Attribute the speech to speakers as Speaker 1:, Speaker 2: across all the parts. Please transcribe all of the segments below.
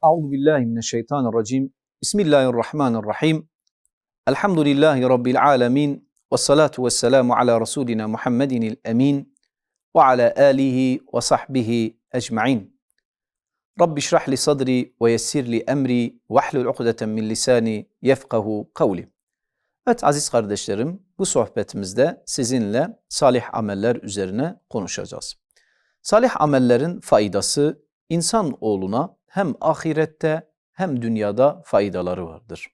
Speaker 1: Euzubillahimineşşeytanirracim. Bismillahirrahmanirrahim. Elhamdülillahi Rabbil alemin. Vessalatu vesselamu ala Resulina Muhammedinil emin. Ve ala alihi ve sahbihi ecma'in. Rabbi şrahli sadri ve yessirli emri ve hlul ukdeten min lisani yefkahu kavli. Evet aziz kardeşlerim, bu sohbetimizde sizinle salih ameller üzerine konuşacağız. Salih amellerin faydası insanoğluna hem ahirette hem dünyada faydaları vardır.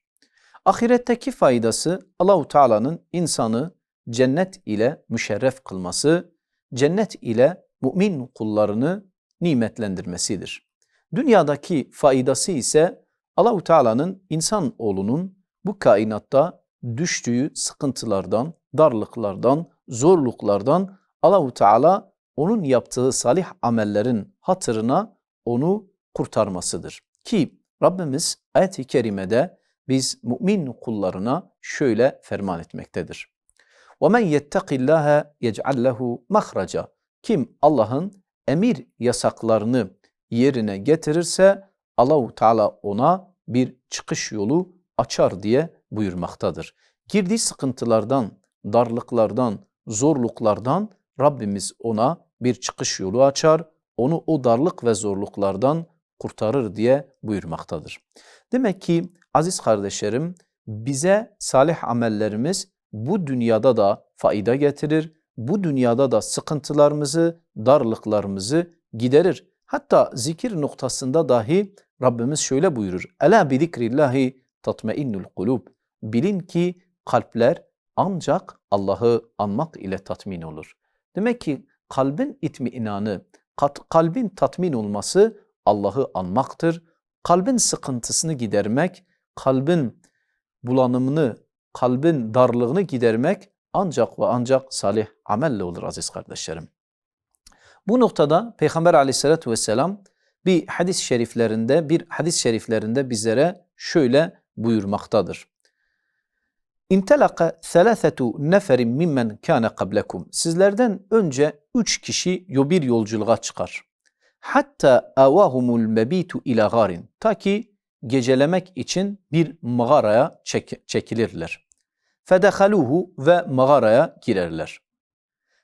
Speaker 1: Ahiretteki faydası Allahu Teala'nın insanı cennet ile müşerref kılması, cennet ile mümin kullarını nimetlendirmesidir. Dünyadaki faydası ise Allahu Teala'nın insanoğlunun bu kainatta düştüğü sıkıntılardan, darlıklardan, zorluklardan Allahu Teala onun yaptığı salih amellerin hatırına onu kurtarmasıdır. Ki Rabbimiz ayet-i kerimede biz mümin kullarına şöyle ferman etmektedir. وَمَنْ يَتَّقِ اللّٰهَ يَجْعَلْ لَهُ مَخْرَجًا Kim Allah'ın emir yasaklarını yerine getirirse Allahu Teala ona bir çıkış yolu açar diye buyurmaktadır. Girdiği sıkıntılardan, darlıklardan, zorluklardan Rabbimiz ona bir çıkış yolu açar, onu o darlık ve zorluklardan kurtarır diye buyurmaktadır. Demek ki aziz kardeşlerim, bize salih amellerimiz bu dünyada da fayda getirir, bu dünyada da sıkıntılarımızı, darlıklarımızı giderir. Hatta zikir noktasında dahi Rabbimiz şöyle buyurur. Ela bi zikrillahi tatmainnul kulub. Bilin ki kalpler ancak Allah'ı anmak ile tatmin olur. Demek ki kalbin itminanı, kalbin tatmin olması Allah'ı anmaktır. Kalbin sıkıntısını gidermek, kalbin bulanımını, kalbin darlığını gidermek ancak ve ancak salih amelle olur aziz kardeşlerim. Bu noktada Peygamber aleyhissalatü vesselam bir hadis-i şeriflerinde bizlere şöyle buyurmaktadır. İntelaka thalâthetu neferin mimmen kâne qablekum. Sizlerden önce 3 kişi bir yolculuğa çıkar. Hatta avahumul mebitu ila garin. Ta ki gecelemek için bir mağaraya çekilirler. Fedehaluhu ve mağaraya girerler.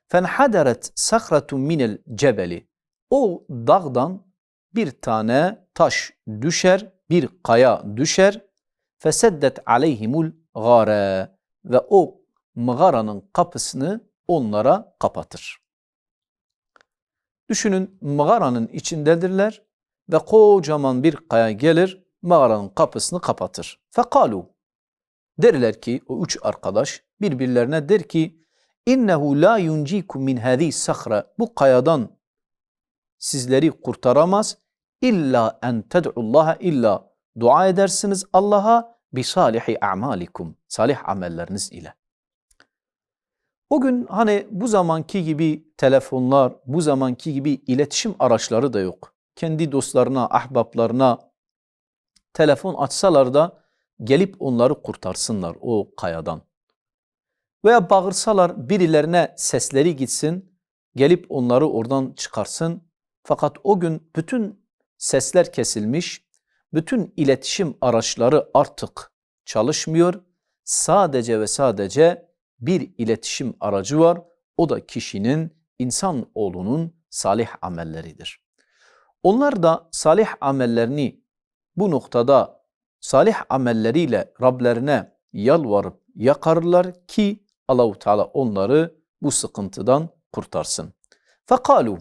Speaker 1: Fenhaderet sakratun minel cebeli. O dağdan bir tane taş düşer, bir kaya düşer. Feseddet aleyhimul gâre. Ve o mağaranın kapısını onlara kapatır. Düşünün, mağaranın içindedirler ve kocaman bir kaya gelir, mağaranın kapısını kapatır. Fekalu, derler ki o 3 arkadaş birbirlerine der ki innehu la yuncikum min hadi sahra. Bu kayadan sizleri kurtaramaz. İlla en ted'ullaha, illa dua edersiniz Allah'a bi salihi a'malikum, salih amelleriniz ile. O gün hani bu zamanki gibi telefonlar, bu zamanki gibi iletişim araçları da yok. Kendi dostlarına, ahbaplarına telefon açsalar da gelip onları kurtarsınlar o kayadan. Veya bağırsalar birilerine sesleri gitsin, gelip onları oradan çıkarsın. Fakat o gün bütün sesler kesilmiş, bütün iletişim araçları artık çalışmıyor. Sadece ve sadece bir iletişim aracı var. O da kişinin, insanoğlunun salih amelleridir. Onlar da salih amellerini bu noktada salih amelleriyle Rablerine yalvarıp yakarırlar ki Allahu Teala onları bu sıkıntıdan kurtarsın. Fekalu,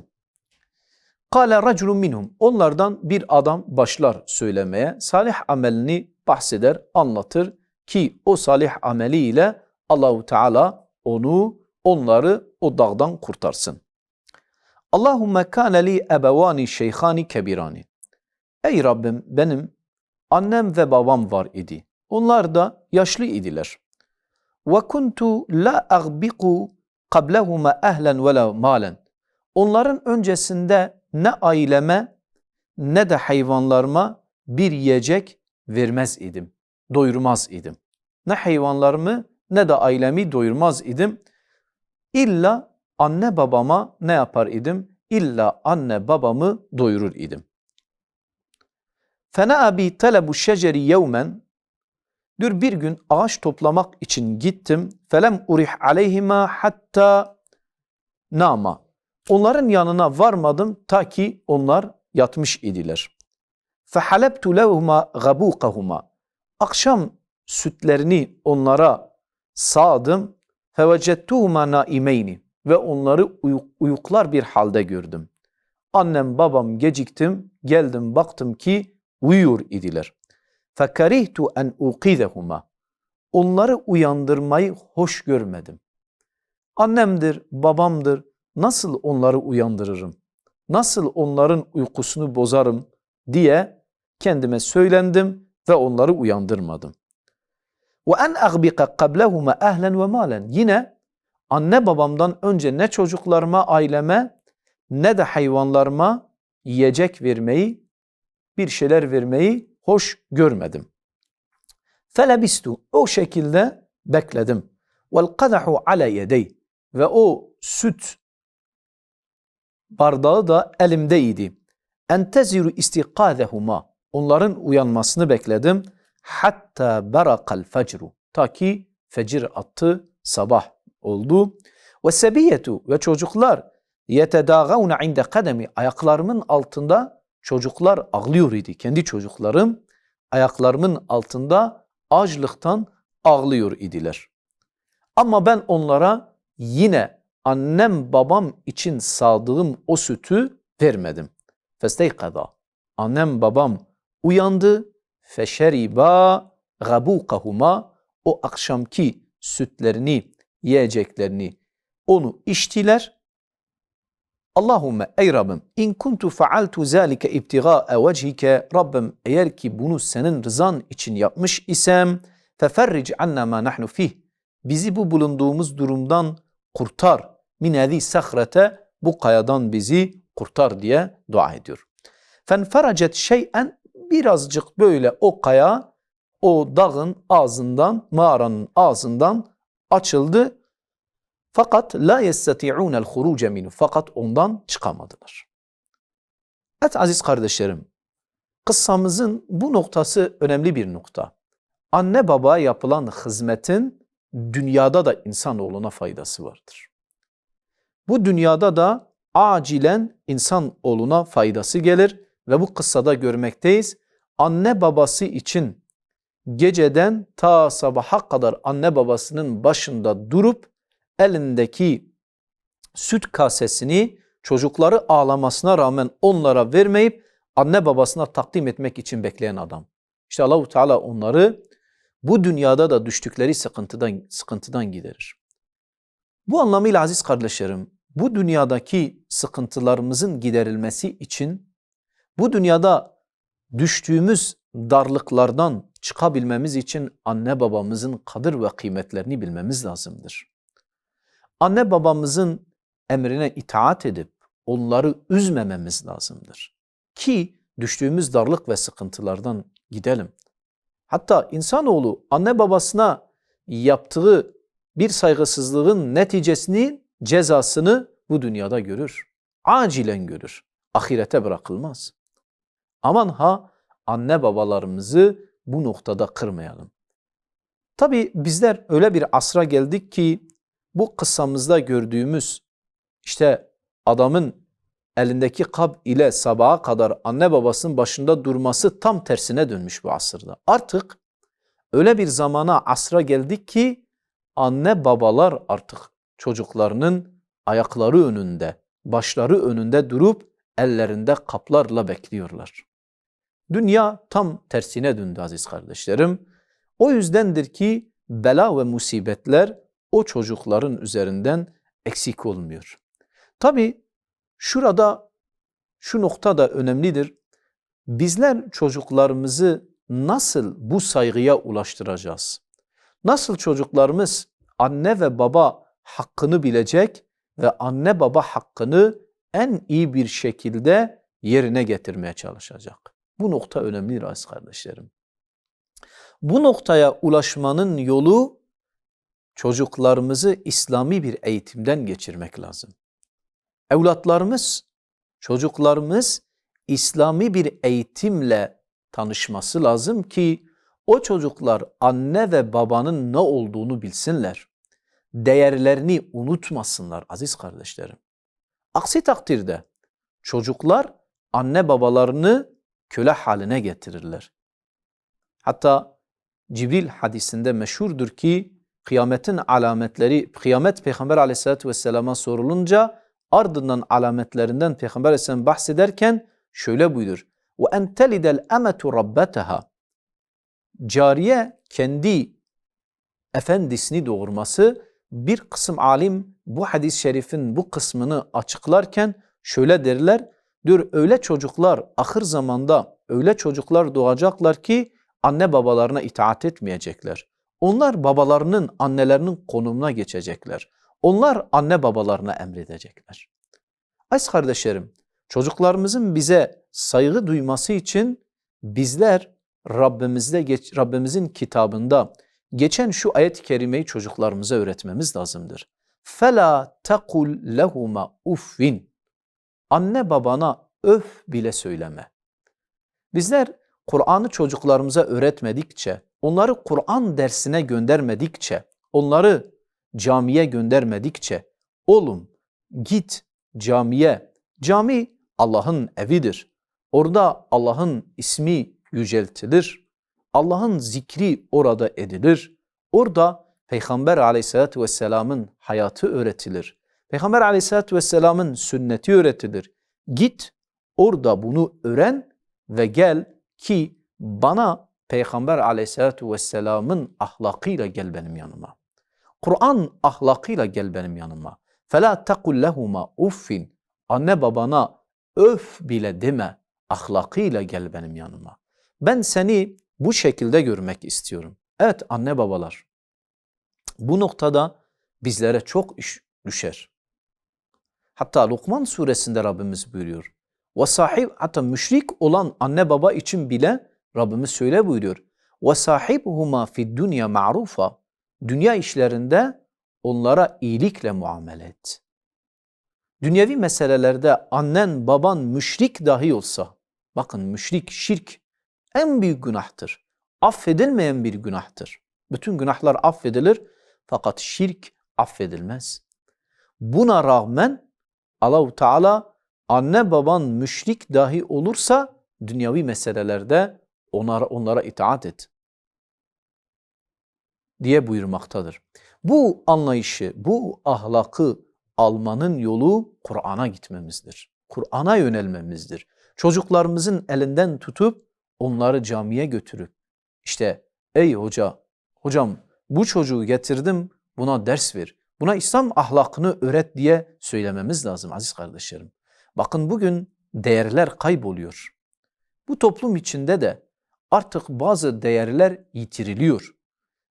Speaker 1: kâle raculun minhum. Onlardan bir adam başlar söylemeye, salih amelini bahseder, anlatır ki o salih ameliyle Allahu Teala onları o dağdan kurtarsın. Allahumme kâne li ebevâni şeyhâni kebirâni. Ey Rabbim, benim annem ve babam var idi. Onlar da yaşlı idiler. Ve kuntu la agbiku qablahuma ehlen ve la malen. Onların öncesinde ne aileme ne de hayvanlarıma bir yiyecek vermez idim. Doyurmaz idim. Ne hayvanlarımı ne de ailemi doyurmaz idim. İlla anne babama ne yapar idim? İlla anne babamı doyurur idim. فَنَا بِي تَلَبُ الشَّجَرِ يَوْمًا Diyor bir gün ağaç toplamak için gittim. فَلَمْ اُرِحْ عَلَيْهِمَا hatta nama. Onların yanına varmadım ta ki onlar yatmış idiler. فَحَلَبْتُ لَهُمَا غَبُوقَهُمَا Akşam sütlerini onlara sağdım. فَوَجَدْتُهُمَا نَائِمَيْنِ Ve onları uyuklar bir halde gördüm. Annem babam geciktim, geldim baktım ki uyuyor idiler. فَكَرِهْتُ أَنْ اُقِذَهُمَا Onları uyandırmayı hoş görmedim. Annemdir, babamdır, nasıl onları uyandırırım? Nasıl onların uykusunu bozarım diye kendime söylendim ve onları uyandırmadım. وَاَنْ اَغْبِقَ قَبْلَهُمَا اَهْلًا وَمَالًا Yine anne babamdan önce ne çocuklarıma, aileme ne de hayvanlarıma yiyecek vermeyi, bir şeyler vermeyi hoş görmedim. فَلَبِسْتُ O şekilde bekledim. وَالْقَدَحُ عَلَى يَدَيْ Ve o süt bardağı da elimdeydi. اَنْتَزِرُ اِسْتِقَاذَهُمَا Onların uyanmasını bekledim. Hatta berakal fecru Ta ki fecir attı, sabah oldu. وَالسَّبِيَّةُ Ve çocuklar يَتَدَاغَوْنَ عِنْدَ قَدَمِ Ayaklarımın altında çocuklar ağlıyor idi. Kendi çocuklarım ayaklarımın altında açlıktan ağlıyor idiler. Ama ben onlara yine annem babam için sağdığım o sütü vermedim. فَاسْتَيْقَذَا Annem babam uyandı. فَشَرِبَا غَبُوقَهُمَا O akşamki sütlerini, yiyeceklerini onu içtiler. Allahümme ey Rabbim in kuntu faaltu zalike ibtigaa vechike Rabbim eğer ki bunu senin rızan için yapmış isem feferric anna ma nahnu fih bizi bu bulunduğumuz durumdan kurtar min hadi sahrete bu kayadan bizi kurtar diye dua ediyor. Fenferacet şey'en birazcık böyle o kaya o dağın ağzından mağaranın ağzından açıldı. Fakat la yestati'unel huruce minhu. Fakat ondan çıkamadılar. Evet aziz kardeşlerim, kıssamızın bu noktası önemli bir nokta. Anne babaya yapılan hizmetin dünyada da insanoğluna faydası vardır. Bu dünyada da acilen insanoğluna faydası gelir ve bu kıssada görmekteyiz. Anne babası için geceden ta sabaha kadar anne babasının başında durup elindeki süt kasesini çocukları ağlamasına rağmen onlara vermeyip anne babasına takdim etmek için bekleyen adam. İşte Allah-u Teala onları bu dünyada da düştükleri sıkıntıdan giderir. Bu anlamıyla aziz kardeşlerim, bu dünyadaki sıkıntılarımızın giderilmesi için, bu dünyada düştüğümüz darlıklardan çıkabilmemiz için anne babamızın kadir ve kıymetlerini bilmemiz lazımdır. Anne babamızın emrine itaat edip onları üzmememiz lazımdır. Ki düştüğümüz darlık ve sıkıntılardan gidelim. Hatta insanoğlu anne babasına yaptığı bir saygısızlığın neticesini, cezasını bu dünyada görür. Acilen görür. Ahirete bırakılmaz. Aman ha anne babalarımızı bu noktada kırmayalım. Tabii bizler öyle bir asra geldik ki bu kıssamızda gördüğümüz işte adamın elindeki kab ile sabaha kadar anne babasının başında durması tam tersine dönmüş bu asırda. Artık öyle bir zamana asra geldik ki anne babalar artık çocuklarının ayakları önünde, başları önünde durup ellerinde kaplarla bekliyorlar. Dünya tam tersine döndü aziz kardeşlerim. O yüzdendir ki bela ve musibetler o çocukların üzerinden eksik olmuyor. Tabii şurada şu nokta da önemlidir. Bizler çocuklarımızı nasıl bu saygıya ulaştıracağız? Nasıl çocuklarımız anne ve baba hakkını bilecek ve anne baba hakkını en iyi bir şekilde yerine getirmeye çalışacak? Bu nokta önemlidir aziz kardeşlerim. Bu noktaya ulaşmanın yolu çocuklarımızı İslami bir eğitimden geçirmek lazım. Evlatlarımız, çocuklarımız İslami bir eğitimle tanışması lazım ki o çocuklar anne ve babanın ne olduğunu bilsinler. Değerlerini unutmasınlar aziz kardeşlerim. Aksi takdirde çocuklar anne babalarını köle haline getirirler. Hatta Cibril hadisinde meşhurdur ki kıyametin alametleri, kıyamet Peygamber aleyhissalatü vesselama sorulunca ardından alametlerinden Peygamber aleyhisselam bahsederken şöyle buyurur. وَاَنْ تَلِدَ الْاَمَةُ رَبَّتَهَا Cariye kendi efendisini doğurması. Bir kısım alim bu hadis-i şerifin bu kısmını açıklarken şöyle derler. Diyor öyle çocuklar ahir zamanda öyle çocuklar doğacaklar ki anne babalarına itaat etmeyecekler. Onlar babalarının, annelerinin konumuna geçecekler. Onlar anne babalarına emredecekler. Aziz kardeşlerim, çocuklarımızın bize saygı duyması için bizler Rabbimizin kitabında geçen şu ayet-i kerimeyi çocuklarımıza öğretmemiz lazımdır. فَلَا تَقُلْ لَهُمَا اُفِّنْ Anne babana öf bile söyleme. Bizler Kur'an'ı çocuklarımıza öğretmedikçe, onları Kur'an dersine göndermedikçe, onları camiye göndermedikçe, oğlum git camiye. Cami Allah'ın evidir. Orada Allah'ın ismi yüceltilir. Allah'ın zikri orada edilir. Orada Peygamber aleyhissalatü vesselamın hayatı öğretilir. Peygamber aleyhissalatü vesselamın sünneti öğretilir. Git orada bunu öğren ve gel ki bana Peygamber aleyhissalatü vesselamın ahlakıyla gel benim yanıma. Kur'an ahlakıyla gel benim yanıma. فَلَا تَقُلْ لَهُمَا اُفِّنْ Anne babana öf bile deme, ahlakıyla gel benim yanıma. Ben seni bu şekilde görmek istiyorum. Evet anne babalar, bu noktada bizlere çok iş düşer. Hatta Lokman suresinde Rabbimiz buyuruyor. Hatta müşrik olan anne baba için bile Rabbimiz şöyle buyuruyor. وَسَاحِبْهُمَا فِي الدُّنْيَا مَعْرُوفًا Dünya işlerinde onlara iyilikle muamele et. Dünyevi meselelerde annen baban müşrik dahi olsa, bakın müşrik, şirk en büyük günahtır. Affedilmeyen bir günahtır. Bütün günahlar affedilir fakat şirk affedilmez. Buna rağmen Allah-u Teala anne baban müşrik dahi olursa dünyevi meselelerde onlara itaat et diye buyurmaktadır. Bu anlayışı, bu ahlakı almanın yolu Kur'an'a gitmemizdir. Kur'an'a yönelmemizdir. Çocuklarımızın elinden tutup onları camiye götürüp işte ey hocam bu çocuğu getirdim buna ders ver. Buna İslam ahlakını öğret diye söylememiz lazım aziz kardeşlerim. Bakın bugün değerler kayboluyor. Bu toplum içinde de artık bazı değerler yitiriliyor.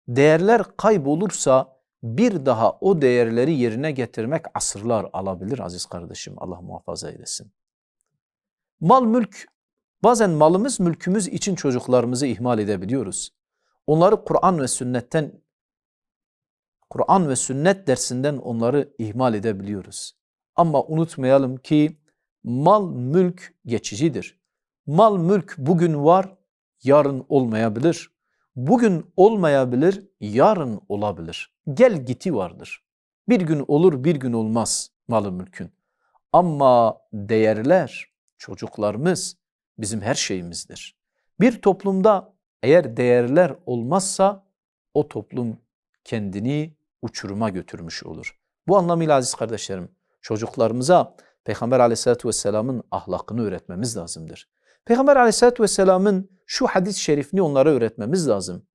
Speaker 1: Değerler kaybolursa bir daha o değerleri yerine getirmek asırlar alabilir aziz kardeşim. Allah muhafaza eylesin. Mal mülk, bazen malımız mülkümüz için çocuklarımızı ihmal edebiliyoruz. Onları Kur'an ve sünnet dersinden onları ihmal edebiliyoruz. Ama unutmayalım ki mal mülk geçicidir. Mal mülk bugün var, yarın olmayabilir. Bugün olmayabilir, yarın olabilir. Gel giti vardır. Bir gün olur, bir gün olmaz malı mülkün. Ama değerler, çocuklarımız bizim her şeyimizdir. Bir toplumda eğer değerler olmazsa o toplum kendini uçuruma götürmüş olur. Bu anlamıyla aziz kardeşlerim, çocuklarımıza Peygamber aleyhissalatü vesselamın ahlakını öğretmemiz lazımdır. Peygamber aleyhissalatü vesselamın şu hadis-i şerifini onlara öğretmemiz lazım.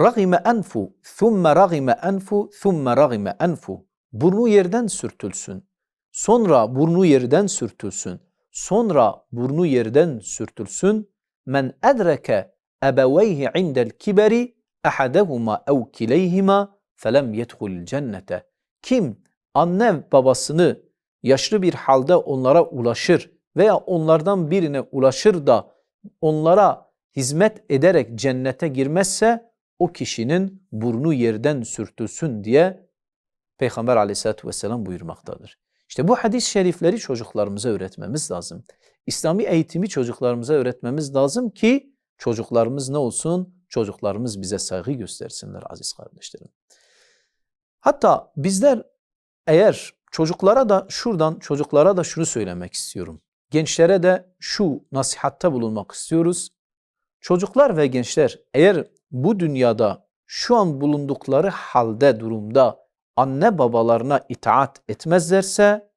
Speaker 1: Ragime enfu, thumme ragime enfu, thumme ragime enfu. Burnu yerden sürtülsün. Sonra burnu yerden sürtülsün. Sonra burnu yerden sürtülsün. Men edreke ebeveyhi indel kiberi ahadehuma ev kileyhima felem yedhul cennete. Kim anne babasını yaşlı bir halde onlara ulaşır veya onlardan birine ulaşır da onlara hizmet ederek cennete girmezse o kişinin burnu yerden sürtülsün diye Peygamber aleyhissalatü vesselam buyurmaktadır. İşte bu hadis-i şerifleri çocuklarımıza öğretmemiz lazım. İslami eğitimi çocuklarımıza öğretmemiz lazım ki çocuklarımız ne olsun? Çocuklarımız bize saygı göstersinler aziz kardeşlerim. Hatta bizler eğer çocuklara da şunu söylemek istiyorum. Gençlere de şu nasihatta bulunmak istiyoruz. Çocuklar ve gençler eğer bu dünyada şu an bulundukları halde, durumda anne babalarına itaat etmezlerse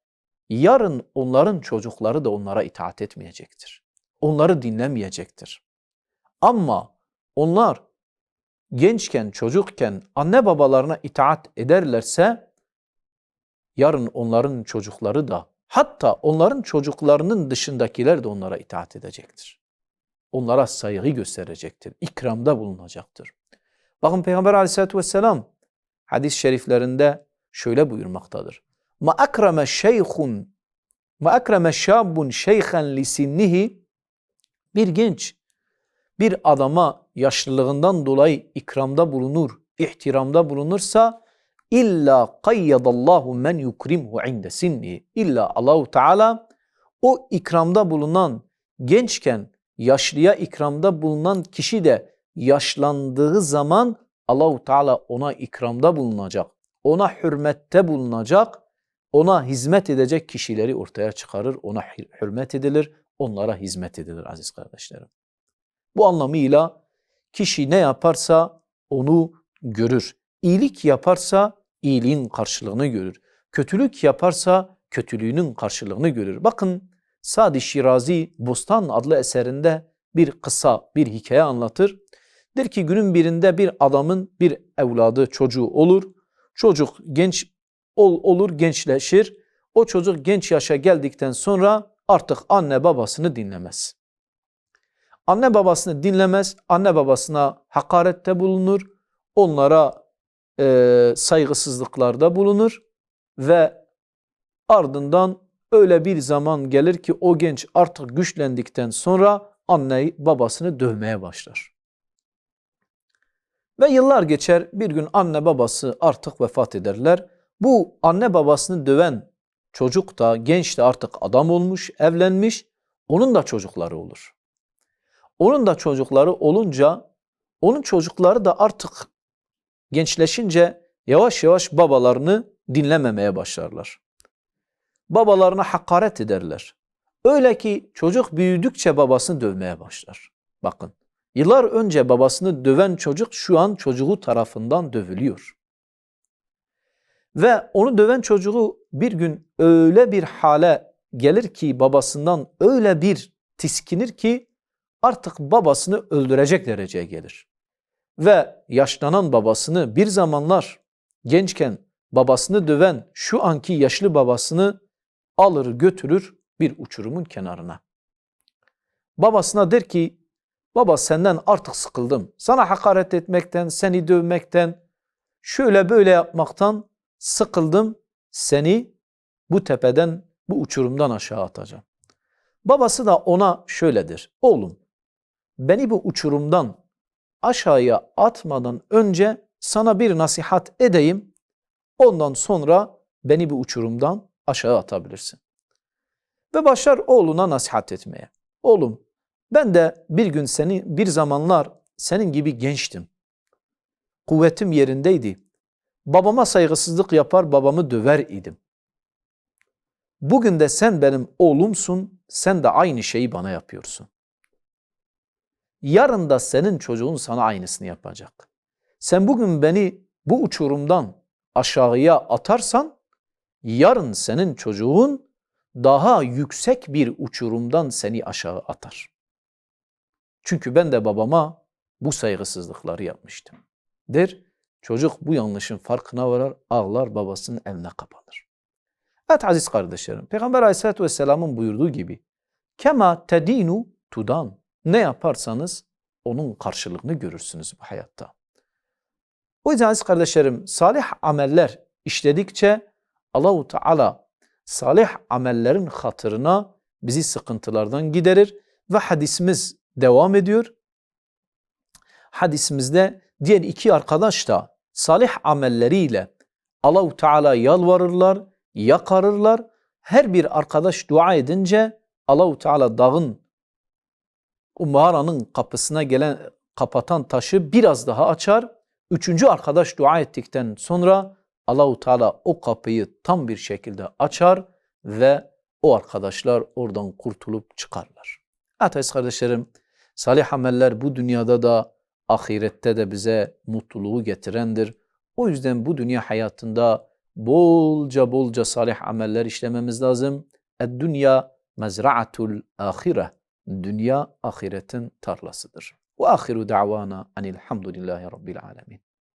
Speaker 1: yarın onların çocukları da onlara itaat etmeyecektir. Onları dinlemeyecektir. Ama onlar gençken, çocukken anne babalarına itaat ederlerse yarın onların çocukları da hatta onların çocuklarının dışındakiler de onlara itaat edecektir. Onlara saygı gösterecektir, ikramda bulunacaktır. Bakın Peygamber Aleyhisselatü Vesselam hadis-i şeriflerinde şöyle buyurmaktadır. Ma akrame şabun şeyhen li sinnihi, bir genç bir adama yaşlılığından dolayı ikramda bulunur, ihtiramda bulunursa illa qayyadallahu men yukrimhu inde sinni. İlla Allahu Teala o ikramda bulunan gençken yaşlıya ikramda bulunan kişi de yaşlandığı zaman Allahu Teala ona ikramda bulunacak, ona hürmette bulunacak, ona hizmet edecek kişileri ortaya çıkarır, ona hürmet edilir, onlara hizmet edilir aziz kardeşlerim. Bu anlamıyla kişi ne yaparsa onu görür. İyilik yaparsa iyiliğin karşılığını görür. Kötülük yaparsa kötülüğünün karşılığını görür. Bakın Sadi Şirazi Bostan adlı eserinde bir kısa bir hikaye anlatır. Der ki günün birinde bir adamın bir evladı, çocuğu olur. Çocuk genç olur, gençleşir. O çocuk genç yaşa geldikten sonra artık anne babasını dinlemez. Anne babasını dinlemez, anne babasına hakarette bulunur, onlara saygısızlıklarda bulunur ve ardından öyle bir zaman gelir ki o genç artık güçlendikten sonra anneyi babasını dövmeye başlar. Ve yıllar geçer, bir gün anne babası artık vefat ederler. Bu anne babasını döven çocuk da genç de artık adam olmuş, evlenmiş, onun da çocukları olur. Onun da çocukları olunca onun çocukları da artık gençleşince yavaş yavaş babalarını dinlememeye başlarlar. Babalarına hakaret ederler. Öyle ki çocuk büyüdükçe babasını dövmeye başlar. Bakın, yıllar önce babasını döven çocuk şu an çocuğu tarafından dövülüyor. Ve onu döven çocuğu bir gün öyle bir hale gelir ki babasından öyle bir tiskinir ki artık babasını öldürecek dereceye gelir. Ve yaşlanan babasını bir zamanlar gençken babasını döven şu anki yaşlı babasını alır götürür bir uçurumun kenarına. Babasına der ki baba senden artık sıkıldım. Sana hakaret etmekten, seni dövmekten, şöyle böyle yapmaktan sıkıldım. Seni bu tepeden, bu uçurumdan aşağı atacağım. Babası da ona şöyledir. Oğlum beni bu uçurumdan aşağıya atmadan önce sana bir nasihat edeyim. Ondan sonra beni bu uçurumdan aşağı atabilirsin. Ve başlar oğluna nasihat etmeye. Oğlum ben de bir zamanlar senin gibi gençtim. Kuvvetim yerindeydi. Babama saygısızlık yapar, babamı döver idim. Bugün de sen benim oğlumsun, sen de aynı şeyi bana yapıyorsun. Yarın da senin çocuğun sana aynısını yapacak. Sen bugün beni bu uçurumdan aşağıya atarsan, yarın senin çocuğun daha yüksek bir uçurumdan seni aşağı atar. Çünkü ben de babama bu saygısızlıkları yapmıştım. Der, çocuk bu yanlışın farkına varar, ağlar, babasının eline kapanır. Evet aziz kardeşlerim, Peygamber Aleyhisselatü Vesselam'ın buyurduğu gibi, kema tedinu tudan, ne yaparsanız onun karşılığını görürsünüz bu hayatta. O yüzden aziz kardeşlerim, salih ameller işledikçe Allah-u Teala salih amellerin hatırına bizi sıkıntılardan giderir ve hadisimiz devam ediyor. Hadisimizde diğer iki arkadaş da salih amelleriyle Allah-u Teala yalvarırlar, yakarırlar. Her bir arkadaş dua edince Allahu Teala dağın, o mağaranın kapısına kapatan taşı biraz daha açar. Üçüncü arkadaş dua ettikten sonra Allahu Teala o kapıyı tam bir şekilde açar ve o arkadaşlar oradan kurtulup çıkarlar. Aziz kardeşlerim, salih ameller bu dünyada da ahirette de bize mutluluğu getirendir. O yüzden bu dünya hayatında bolca salih ameller işlememiz lazım. Dünya mezra'atul ahire. Dünya ahiretin tarlasıdır. Ve ahiru da'vana enilhamdülillahi rabbil alemin.